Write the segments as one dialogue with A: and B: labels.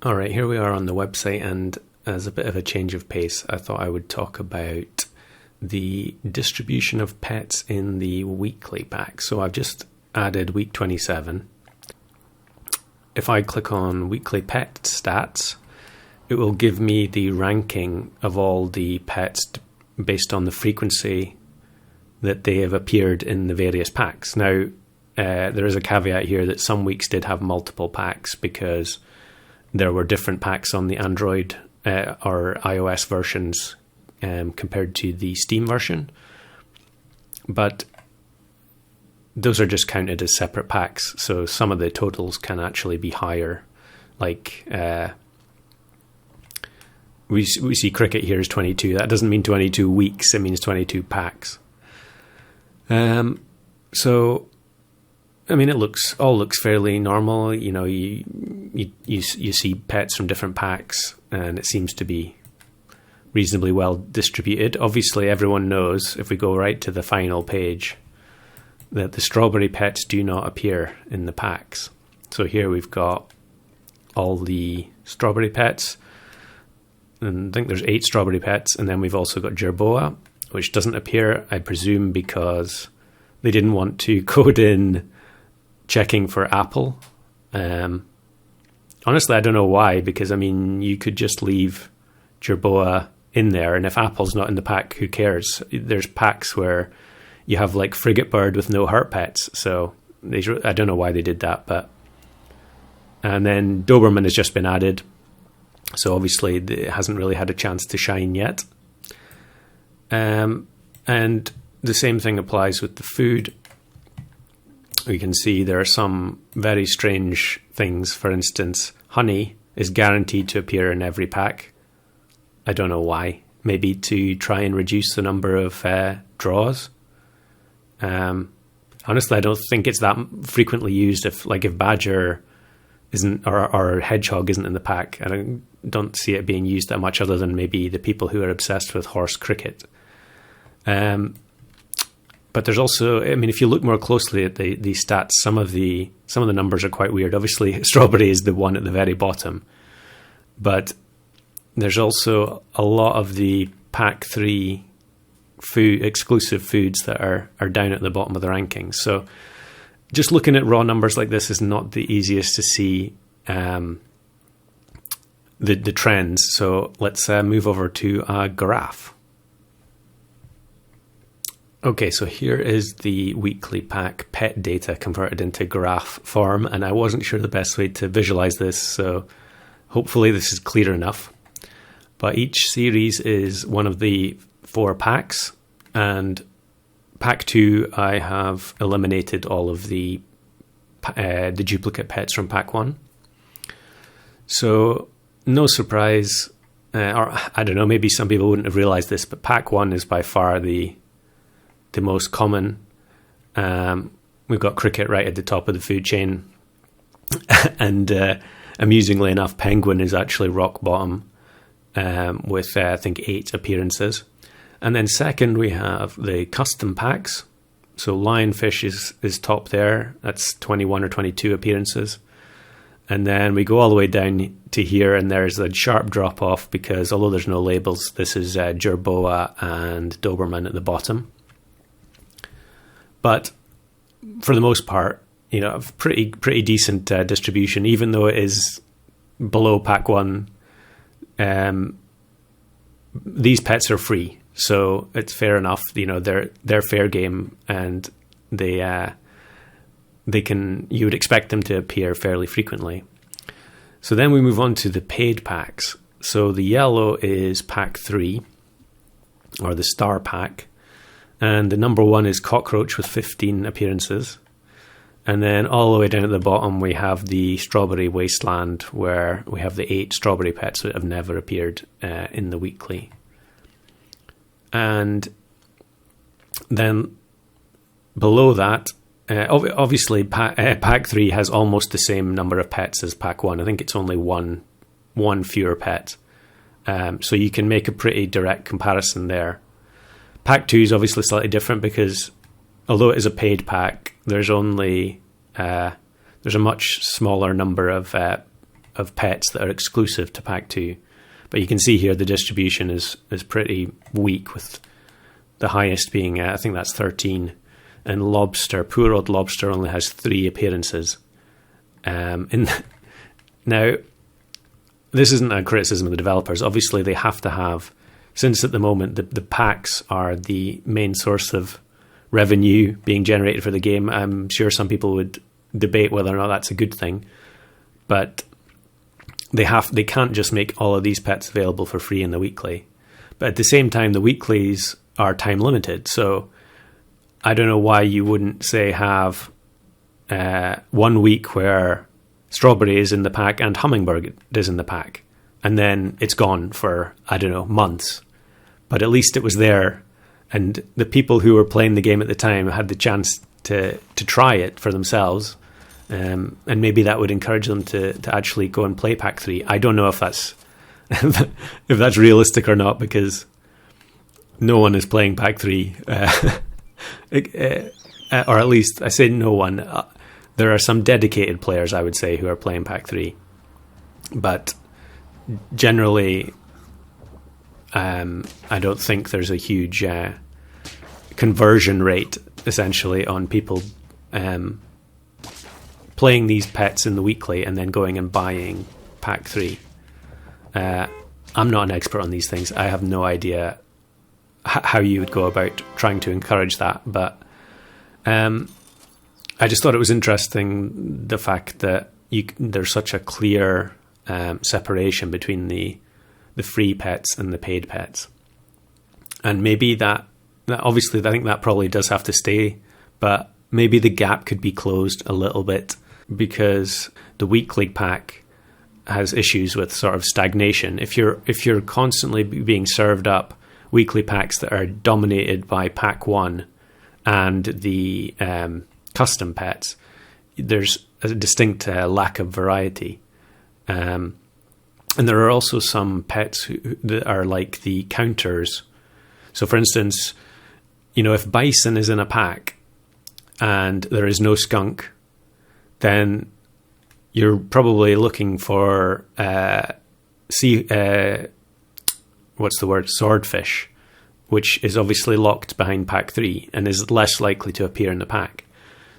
A: All right, here we are on the website, and as a bit of a change of pace, I thought I would talk about the distribution of pets in the weekly pack. So I've just added week 27. If I click on weekly pet stats, it will give me the ranking of all the pets based on the frequency that they have appeared in the various packs. Now, there is a caveat here that some weeks did have multiple packs because there were different packs on the Android or iOS versions compared to the Steam version. But those are just counted as separate packs, so some of the totals can actually be higher. Like, we see cricket here is 22. That doesn't mean 22 weeks, it means 22 packs. So, I mean, it all looks fairly normal. You know, you see pets from different packs, and it seems to be reasonably well distributed. Obviously, everyone knows, if we go right to the final page, that the strawberry pets do not appear in the packs. So here we've got all the strawberry pets, and I think there's 8 strawberry pets, and then we've also got jerboa, which doesn't appear, I presume, because they didn't want to code in checking for apple. Honestly, I don't know why, because I mean, you could just leave jerboa in there, and if apple's not in the pack, who cares? There's packs where you have like frigate bird with no hurt pets, so I don't know why they did that. But and then Doberman has just been added, so obviously it hasn't really had a chance to shine yet. And the same thing applies with the food. We can see there are some very strange things. For instance, honey is guaranteed to appear in every pack. I don't know why. Maybe to try and reduce the number of draws. Honestly, I don't think it's that frequently used. If badger isn't or hedgehog isn't in the pack, I don't see it being used that much, other than maybe the people who are obsessed with horse cricket. But there's also, I mean, if you look more closely at the stats, some of the numbers are quite weird. Obviously, strawberry is the one at the very bottom, but there's also a lot of the pack 3 exclusive foods that are down at the bottom of the rankings. So just looking at raw numbers like this is not the easiest to see the trends. So let's move over to a graph. Okay, so here is the weekly pack pet data converted into graph form, and I wasn't sure the best way to visualize this, so hopefully this is clear enough. But each series is one of the 4 packs, and pack 2 I have eliminated all of the duplicate pets from pack 1. So no surprise, or I don't know, maybe some people wouldn't have realized this, but pack 1 is by far the most common. We've got cricket right at the top of the food chain, and amusingly enough, penguin is actually rock bottom with I think 8 appearances. And then second we have the custom packs. So lionfish is top there. That's 21 or 22 appearances. And then we go all the way down to here, and there's a sharp drop off because although there's no labels, this is jerboa and Doberman at the bottom. But for the most part, you know, pretty decent distribution, even though it is below pack 1. These pets are free, so it's fair enough. You know, they're fair game, and you would expect them to appear fairly frequently. So then we move on to the paid packs. So the yellow is pack 3, or the star pack. And the number 1 is cockroach with 15 appearances. And then all the way down at the bottom, we have the strawberry wasteland, where we have the 8 strawberry pets that have never appeared in the weekly. And then below that, obviously pack 3 has almost the same number of pets as pack 1. I think it's only one fewer pet. So you can make a pretty direct comparison there. Pack 2 is obviously slightly different because although it is a paid pack, there's a much smaller number of of pets that are exclusive to pack 2. But you can see here the distribution is pretty weak, with the highest being, I think that's 13. And Lobster, poor old Lobster, only has 3 appearances. Now, this isn't a criticism of the developers. Obviously, they have to have, since at the moment the packs are the main source of revenue being generated for the game. I'm sure some people would debate whether or not that's a good thing, but they can't just make all of these pets available for free in the weekly. But at the same time, the weeklies are time limited, so I don't know why you wouldn't say have 1 week where Strawberry is in the pack and Hummingbird is in the pack, and then it's gone for, I don't know, months. But at least it was there, and the people who were playing the game at the time had the chance to try it for themselves, and maybe that would encourage them to actually go and play pack 3. I don't know if that's if that's realistic or not, because no one is playing pack 3, or at least I say no one. There are some dedicated players, I would say, who are playing pack 3, but generally, I don't think there's a huge conversion rate, essentially, on people playing these pets in the weekly and then going and buying pack 3. I'm not an expert on these things. I have no idea how you would go about trying to encourage that, but I just thought it was interesting, the fact that there's such a clear separation between the free pets and the paid pets. And maybe that obviously, I think that probably does have to stay, but maybe the gap could be closed a little bit, because the weekly pack has issues with sort of stagnation. If you're constantly being served up weekly packs that are dominated by pack 1 and the custom pets, there's a distinct lack of variety. And there are also some pets that are like the counters. So, for instance, if Bison is in a pack and there is no skunk, then you're probably looking for swordfish, which is obviously locked behind pack 3 and is less likely to appear in the pack.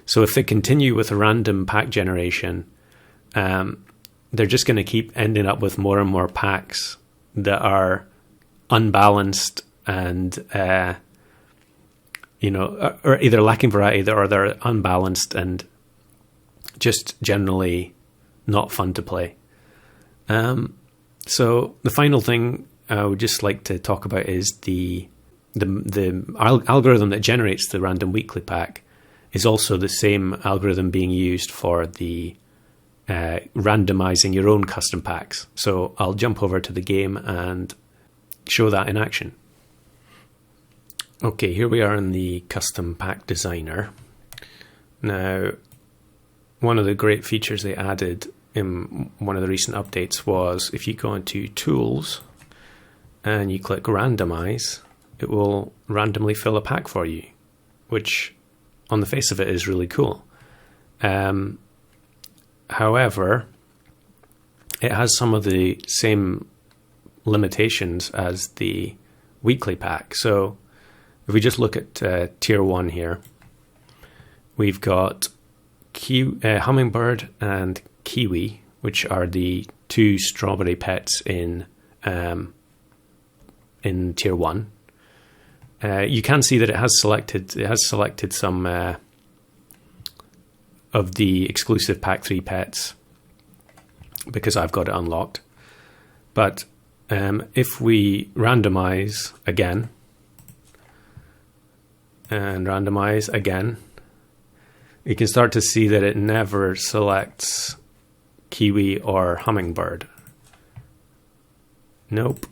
A: So if they continue with a random pack generation, they're just going to keep ending up with more and more packs that are unbalanced and, or either lacking variety or they're unbalanced and just generally not fun to play. So the final thing I would just like to talk about is the algorithm that generates the random weekly pack is also the same algorithm being used for the randomizing your own custom packs. So I'll jump over to the game and show that in action. Okay, here we are in the custom pack designer. Now, one of the great features they added in one of the recent updates was if you go into Tools and you click Randomize, it will randomly fill a pack for you, which on the face of it is really cool. However, it has some of the same limitations as the weekly pack. So if we just look at tier 1 here, we've got Hummingbird and Kiwi, which are the 2 strawberry pets in tier 1. You can see that it has selected some of the exclusive pack 3 pets because I've got it unlocked. But if we randomize again and randomize again, you can start to see that it never selects Kiwi or Hummingbird. Nope.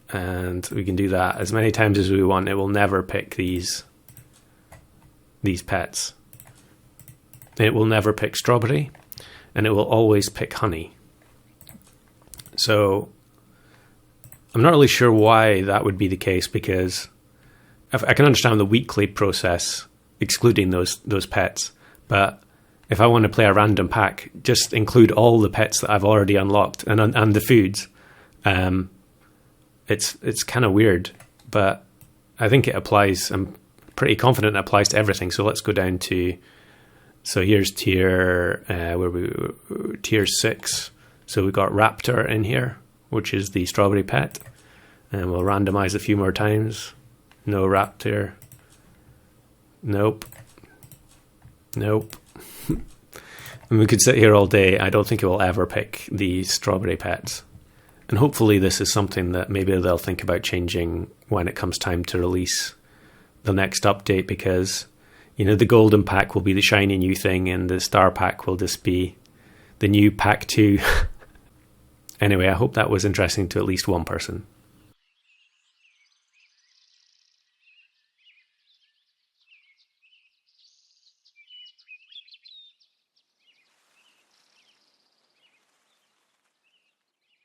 A: And we can do that as many times as we want. It will never pick these pets. It will never pick Strawberry, and it will always pick Honey. So I'm not really sure why that would be the case, because I can understand the weekly process excluding those pets, but if I want to play a random pack, just include all the pets that I've already unlocked and the foods. It's kind of weird, but I think it applies. I'm pretty confident it applies to everything. So let's go down to, so here's tier 6. So we've got Raptor in here, which is the strawberry pet. And we'll randomize a few more times. No Raptor. Nope. And we could sit here all day. I don't think it will ever pick the strawberry pets. And hopefully this is something that maybe they'll think about changing when it comes time to release the next update, because, you know, the golden pack will be the shiny new thing and the star pack will just be the new pack 2. Anyway, I hope that was interesting to at least one person.